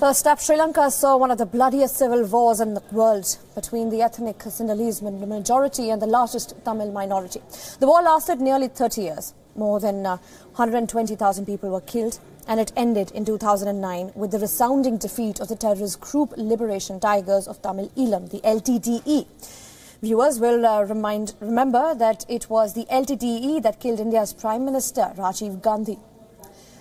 First up, Sri Lanka saw one of the bloodiest civil wars in the world between the ethnic Sinhalese majority and the largest Tamil minority. The war lasted nearly 30 years. More than 120,000 people were killed, and it ended in 2009 with the resounding defeat of the terrorist group Liberation Tigers of Tamil Eelam, the LTTE. Viewers will remember that it was the LTTE that killed India's Prime Minister Rajiv Gandhi.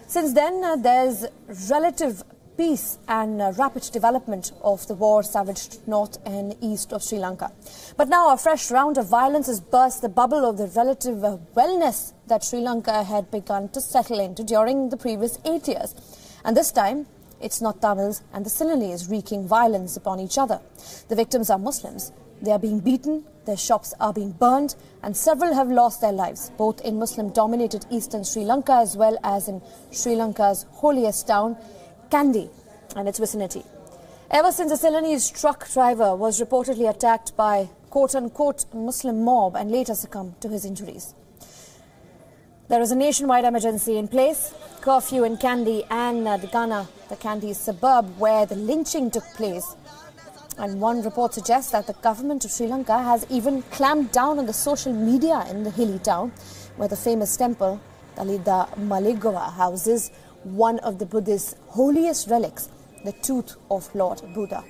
Since then, there's relative peace and rapid development of the war ravaged north and east of Sri Lanka. But now a fresh round of violence has burst the bubble of the relative wellness that Sri Lanka had begun to settle into during the previous 8 years. And this time, it's not Tamils and the Sinhalese wreaking violence upon each other. The victims are Muslims. They are being beaten, their shops are being burned, and several have lost their lives, both in Muslim-dominated eastern Sri Lanka as well as in Sri Lanka's holiest town, Kandy and its vicinity. Ever since a Sinhalese truck driver was reportedly attacked by quote-unquote Muslim mob and later succumbed to his injuries. There is a nationwide emergency in place, curfew in Kandy and the Kandy suburb where the lynching took place. And one report suggests that the government of Sri Lanka has even clamped down on the social media in the hilly town, where the famous temple, Talida Maligova, houses one of the Buddhist holiest relics, the tooth of Lord Buddha.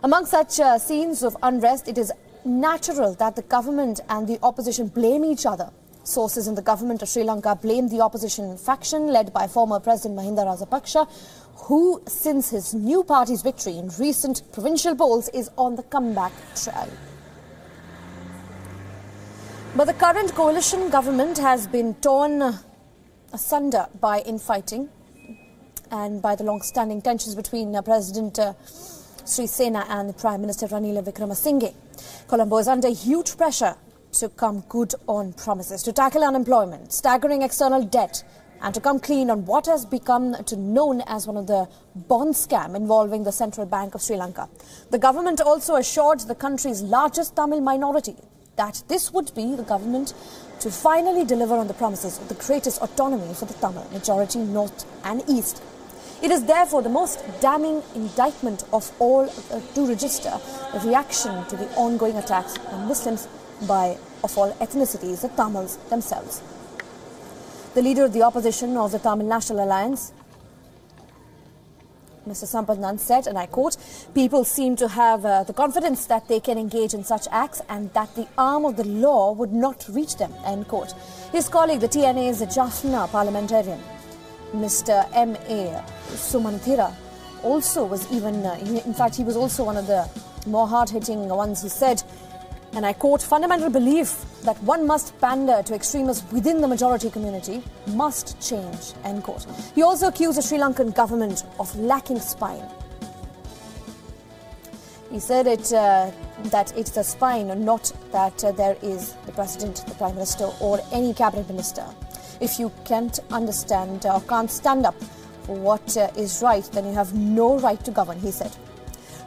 Among such scenes of unrest, it is natural that the government and the opposition blame each other. Sources in the government of Sri Lanka blame the opposition faction led by former President Mahinda Rajapaksa, who, since his new party's victory in recent provincial polls, is on the comeback trail. But the current coalition government has been torn asunder by infighting and by the long-standing tensions between President Sri Sena and the Prime Minister Ranil Wickremesinghe. Colombo is under huge pressure to come good on promises, to tackle unemployment, staggering external debt, and to come clean on what has become known as one of the bond scam involving the Central Bank of Sri Lanka. The government also assured the country's largest Tamil minority that this would be the government to finally deliver on the promises of the greatest autonomy for the Tamil majority north and east. It is therefore the most damning indictment of all to register a reaction to the ongoing attacks on Muslims of all ethnicities, the Tamils themselves. The leader of the opposition of the Tamil National Alliance, Mr. Sampath Nand, said, and I quote, "People seem to have the confidence that they can engage in such acts and that the arm of the law would not reach them," end quote. His colleague, the TNA's Jaffna parliamentarian, Mr. M.A. Sumanthira, also was even, in fact, he was also one of the more hard-hitting ones who said, and I quote, "Fundamental belief that one must pander to extremists within the majority community must change," end quote. He also accused the Sri Lankan government of lacking spine. He said that it's the spine and not that there is the president, the prime minister or any cabinet minister. If you can't understand or can't stand up for what is right, then you have no right to govern, he said.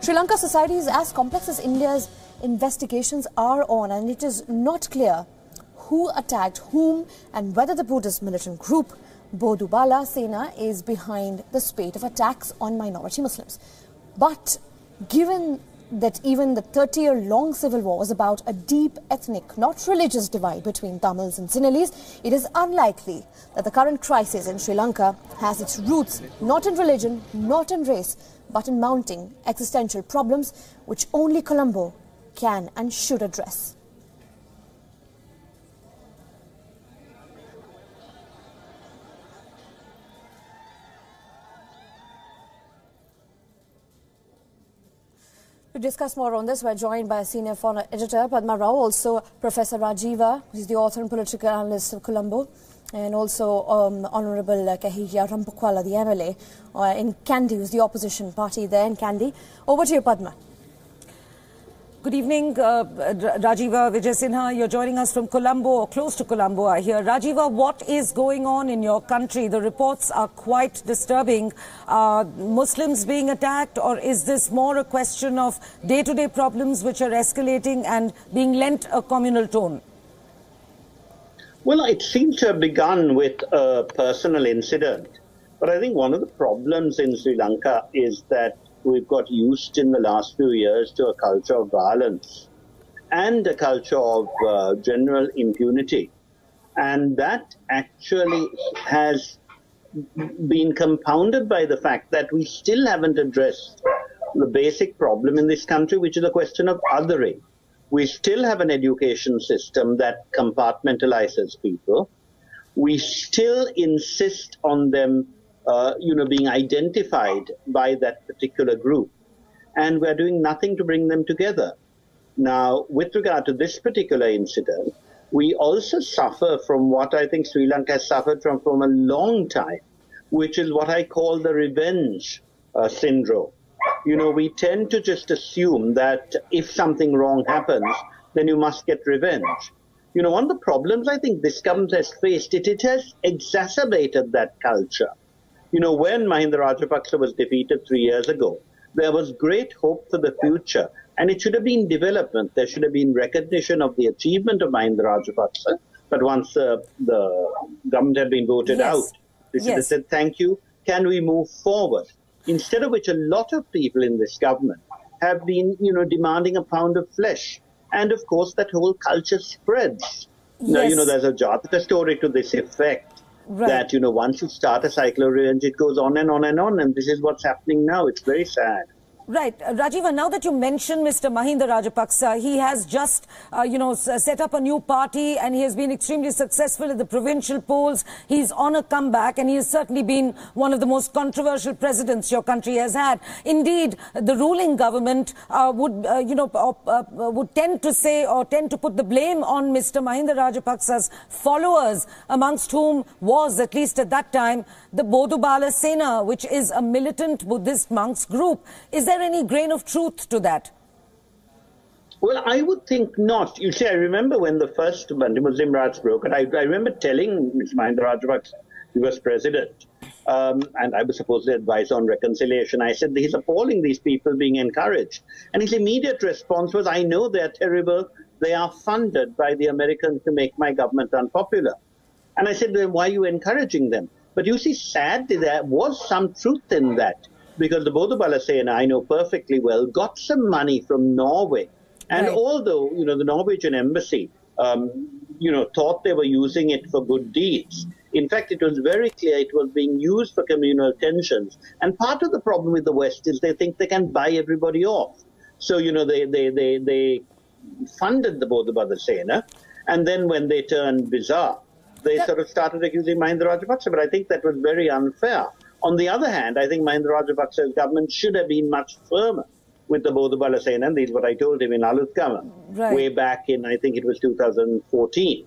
Sri Lanka society is as complex as India's investigations are on, and it is not clear who attacked whom and whether the Buddhist militant group Bodubala Sena is behind the spate of attacks on minority Muslims. But given that even the 30-year-long civil war was about a deep ethnic, not religious divide between Tamils and Sinhalese, it is unlikely that the current crisis in Sri Lanka has its roots not in religion, not in race, but in mounting existential problems which only Colombo can and should address. To discuss more on this, we're joined by senior foreign editor Padma Rao, also Professor Rajiva, who is the author and political analyst of Colombo, and also Honourable Kehelya Rambukawella, the MLA in Kandy, who's the opposition party there in Kandy. Over to you, Padma. Good evening, Rajiva Wijesinha. You're joining us from Colombo, or close to Colombo, I hear. Rajiva, what is going on in your country? The reports are quite disturbing. Muslims being attacked, or is this more a question of day-to-day problems which are escalating and being lent a communal tone? Well, it seems to have begun with a personal incident But I think one of the problems in Sri Lanka is that we've got used in the last few years to a culture of violence and a culture of general impunity. And that actually has been compounded by the fact that we still haven't addressed the basic problem in this country, which is a question of othering. We still have an education system that compartmentalizes people. We still insist on them, being identified by that particular group. And we're doing nothing to bring them together. Now, with regard to this particular incident, we also suffer from what I think Sri Lanka has suffered from a long time, which is what I call the revenge syndrome. We tend to just assume that if something wrong happens, then you must get revenge. One of the problems I think this government has faced, it has exacerbated that culture. When Mahinda Rajapaksa was defeated 3 years ago, there was great hope for the future, and it should have been development. There should have been recognition of the achievement of Mahinda Rajapaksa, but once the government had been voted out, they should have said, thank you, can we move forward? Instead of which a lot of people in this government have been, demanding a pound of flesh. And of course, that whole culture spreads. Now, there's a Jataka story to this effect, that, once you start a cycle of revenge, it goes on and on and on. And this is what's happening now. It's very sad. Right. Rajiva, now that you mention Mr. Mahinda Rajapaksa, he has just, set up a new party and he has been extremely successful at the provincial polls. He's on a comeback and he has certainly been one of the most controversial presidents your country has had. Indeed, the ruling government would tend to say or tend to put the blame on Mr. Mahinda Rajapaksa's followers, amongst whom was, at least at that time, the Bodubala Sena, which is a militant Buddhist monks group. Is there any grain of truth to that? Well, I would think not. You see, I remember when the first Muslim riots broke, and I remember telling Mr. Mahinda Rajapaksa, he was president, and I was supposed to advise on reconciliation. I said, he's appalling, these people being encouraged. And his immediate response was, I know they're terrible. They are funded by the Americans to make my government unpopular. And I said, then why are you encouraging them? But you see, sadly, there was some truth in that, because the Bodubala Sena, I know perfectly well, got some money from Norway. And although, the Norwegian embassy, thought they were using it for good deeds, in fact, it was very clear it was being used for communal tensions. And part of the problem with the West is they think they can buy everybody off. So, they funded the Bodubala Sena, and then when they turned bizarre, they sort of started accusing Mahinda Rajapaksa, but I think that was very unfair. On the other hand, I think Mahinda Rajapaksa's government should have been much firmer with the Bodubala Sena, and this is what I told him in Alutkama, way back in, I think it was 2014.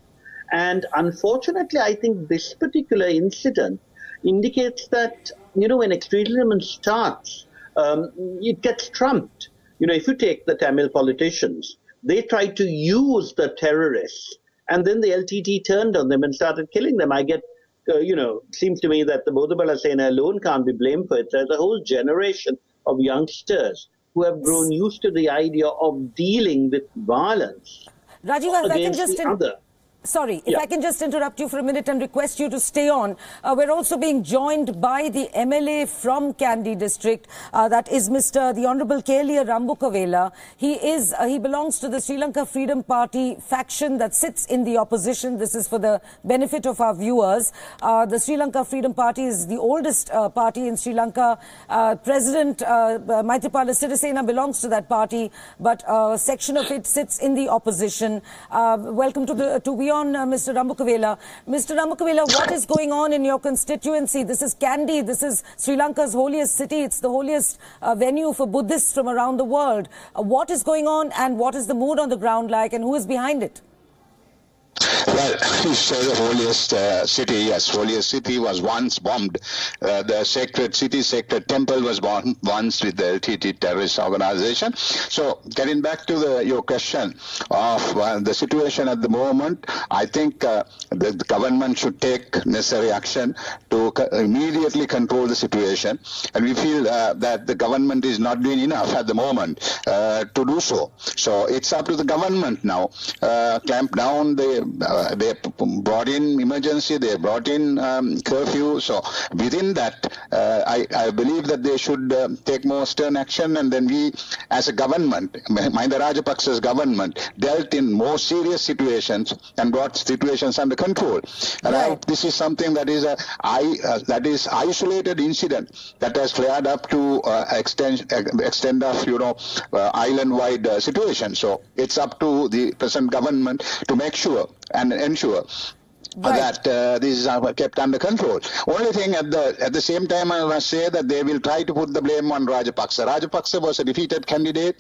And unfortunately, I think this particular incident indicates that, when extremism starts, it gets trumped. If you take the Tamil politicians, they tried to use the terrorists, and then the LTT turned on them and started killing them. I get, seems to me that the Bodubala Sena alone can't be blamed for it. There's a whole generation of youngsters who have grown used to the idea of dealing with violence Rajiva, against the other. Sorry, if I can just interrupt you for a minute and request you to stay on. We're also being joined by the MLA from Kandy district, that is the Honourable Kehelya Rambukawella. He belongs to the Sri Lanka Freedom Party faction that sits in the opposition. This is for the benefit of our viewers. The Sri Lanka Freedom Party is the oldest party in Sri Lanka. President Maithripala Sirisena belongs to that party, but a section of it sits in the opposition. Welcome to WION, Mr. Rambukawella. Mr. Rambukawella, what is going on in your constituency? This is Kandy. This is Sri Lanka's holiest city. It's the holiest venue for Buddhists from around the world. What is going on and what is the mood on the ground like and who is behind it? Well, you say the holiest city. Yes, holiest city was once bombed. The sacred city, sacred temple was bombed once with the LTT terrorist organization. So, getting back to your question of the situation at the moment, I think the government should take necessary action to immediately control the situation. And we feel that the government is not doing enough at the moment to do so. So, it's up to the government now. Clamp down the they brought in emergency, they brought in curfew. So within that, I believe that they should take more stern action, and then we, as a government, Mahinda Rajapaksa's government, dealt in more serious situations and brought situations under control. And this is something that is isolated incident that has flared up to extent of island-wide situation. So it's up to the present government to make sure and ensure that this is kept under control. Only thing at the same time, I must say that they will try to put the blame on Rajapaksa. Rajapaksa was a defeated candidate,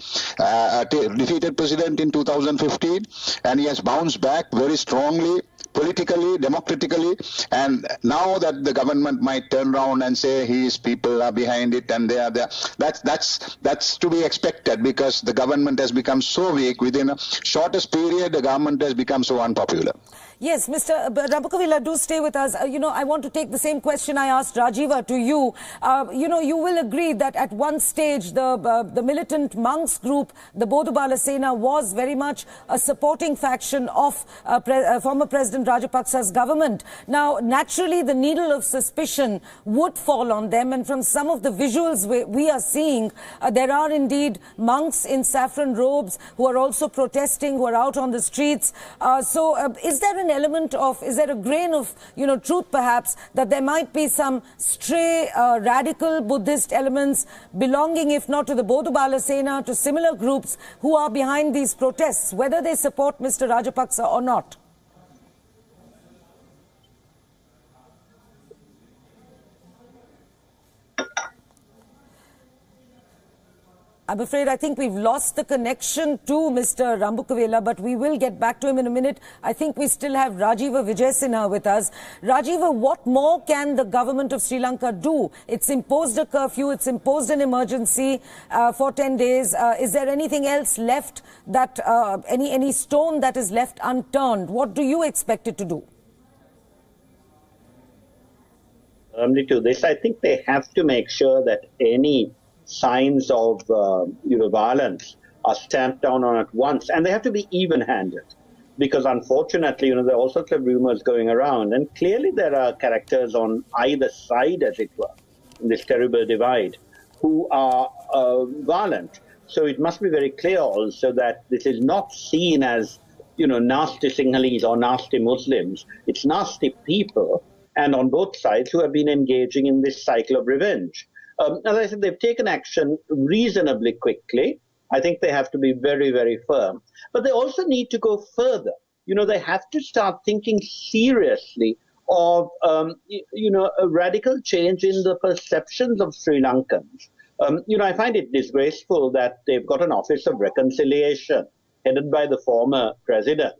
defeated president in 2015, and he has bounced back very strongly, politically, democratically, and now that the government might turn around and say his people are behind it and they are there, that's to be expected, because the government has become so weak. Within a shortest period, the government has become so unpopular. Yes, Mr. Rambukawella, do stay with us. I want to take the same question I asked Rajiva to you. You will agree that at one stage the militant monks group, the Bodubala Sena, was very much a supporting faction of former President Rajapaksa's government. Now, naturally, the needle of suspicion would fall on them, and from some of the visuals we are seeing, there are indeed monks in saffron robes who are also protesting, who are out on the streets. Is there an element of, is there a grain of, truth perhaps, that there might be some stray radical Buddhist elements belonging, if not to the Bodubala Sena, to similar groups who are behind these protests, whether they support Mr. Rajapaksa or not? I'm afraid I think we've lost the connection to Mr. Rambukawella, but we will get back to him in a minute. I think we still have Rajiva Wijesinha with us. Rajiva, what more can the government of Sri Lanka do? It's imposed a curfew, it's imposed an emergency for 10 days. Is there anything else left, that any stone that is left unturned? What do you expect it to do? To this, I think they have to make sure that any signs of violence are stamped down on at once, and they have to be even-handed, because unfortunately, there are all sorts of rumors going around, and clearly there are characters on either side, as it were, in this terrible divide, who are violent. So it must be very clear also that this is not seen as nasty Sinhalese or nasty Muslims. It's nasty people, and on both sides, who have been engaging in this cycle of revenge. As I said, they've taken action reasonably quickly. I think they have to be very, very firm. But they also need to go further. They have to start thinking seriously of, a radical change in the perceptions of Sri Lankans. I find it disgraceful that they've got an Office of Reconciliation headed by the former president.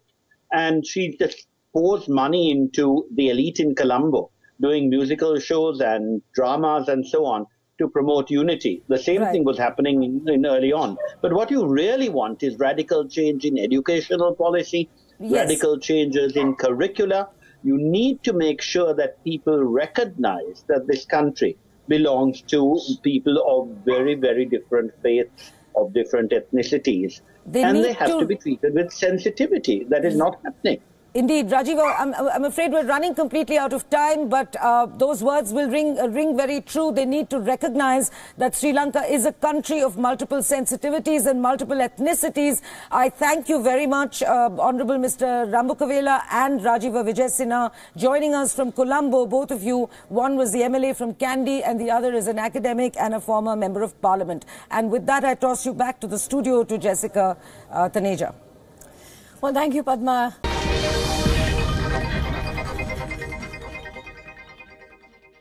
And she just pours money into the elite in Colombo, doing musical shows and dramas and so on, to promote unity. The same thing was happening in early on. But what you really want is radical change in educational policy, radical changes in curricula. You need to make sure that people recognize that this country belongs to people of very, very different faiths, of different ethnicities. They have to be treated with sensitivity. That is not happening. Indeed, Rajiva, I'm afraid we're running completely out of time, but those words will ring very true. They need to recognize that Sri Lanka is a country of multiple sensitivities and multiple ethnicities. I thank you very much, Honourable Mr. Rambukawella and Rajiva Wijesinha, joining us from Colombo, both of you. One was the MLA from Kandy and the other is an academic and a former Member of Parliament. And with that, I toss you back to the studio to Jessica Taneja. Well, thank you, Padma.